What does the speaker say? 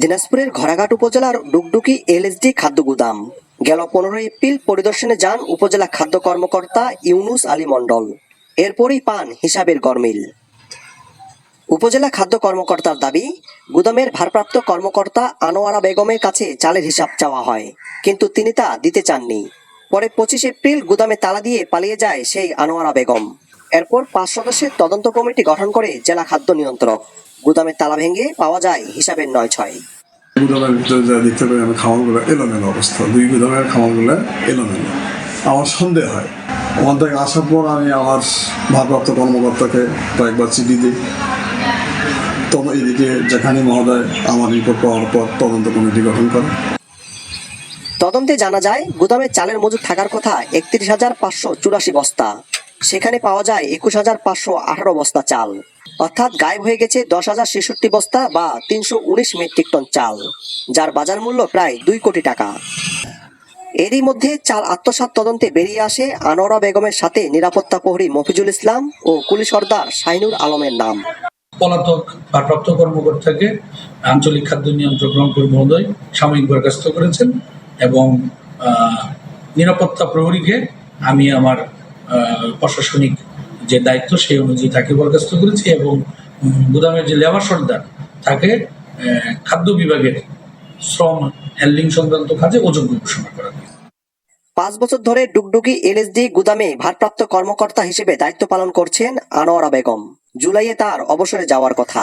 দিনাজপুরের ঘোড়াঘাট উপজেলার ডুগডুগি এলএসডি খাদ্য গুদাম গেল 15 এপ্রিল পরিদর্শনে যান উপজেলা খাদ্য কর্মকর্তা ইউনুস আলী মণ্ডল। এরপরই পান হিসাবের গরমিল। উপজেলা খাদ্য কর্মকর্তার দাবি, গুদামের ভারপ্রাপ্ত কর্মকর্তা আনোয়ারা বেগমের কাছে চালের হিসাব চাওয়া হয়, কিন্তু তিনি তা দিতে চাননি। পরে 25 এপ্রিল গুদামে তালা দিয়ে পালিয়ে যায় সেই আনোয়ারা বেগম। এরপর 5 সদস্যের তদন্ত কমিটি গঠন করে জেলা খাদ্য নিয়ন্ত্রক। গুদামের তালা ভেঙে পাওয়া যায় হিসাবের 9/6। গুদামের ভিতরে যা দেখতে পাই আমি খামারগুলো এলোমেলো অবস্থা, 2 গুদামের খামারগুলো এলোমেলো। আমার সন্দেহ হয়। ওখান থেকে আসার পর আমি আমার ভারপ্রাপ্ত কর্মকর্তাকে কয়েকবার চিঠি দিই। এদিকে যেখানে মহোদয় আমার রিপোর্ট পাওয়ার পর তদন্ত কমিটি গঠন করে। তদন্তে জানা যায়, গুদামে চালের মজুদ থাকার কথা 31,584 বস্তা, সেখানে পাওয়া যায় 21,518 বস্তা চাল, অর্থাৎ গায়েব হয়ে গেছে 10,066 বস্তা বা 319 মেট্রিক টন চাল, যার বাজার মূল্য প্রায় 2 কোটি টাকা। এরই মধ্যে চাল আত্মসাৎ তদন্তে বেরিয়ে আসে আনোয়ারা বেগমের সাথে নিরাপত্তা প্রহরী মফিজুল ইসলাম ও কুলি সর্দার শাহিনুর আলমের নাম। পলাতক ভারপ্রাপ্ত কর্মকর্তাকে আঞ্চলিক খাদ্য নিয়ন্ত্রক রংপুর মহোদয় সাময়িক বরখাস্ত করেছেন এবং নিরাপত্তা প্রহরীকে আমি আমার প্রশাসনিক যে দায়িত্ব সেই অনুযায়ী তাকে বরখাস্ত করেছি এবং গুদামের যে লেবার সর্দার তাকে খাদ্য বিভাগের শ্রম হ্যান্ডলিং সংক্রান্ত কাজে অযোগ্য ঘোষণা করা হয়। 5 বছর ধরে ডুগডুগি এলএসডি গুদামে ভারপ্রাপ্ত কর্মকর্তা হিসেবে দায়িত্ব পালন করছেন আনোয়ারা বেগম। জুলাইয়ে তার অবসরে যাওয়ার কথা।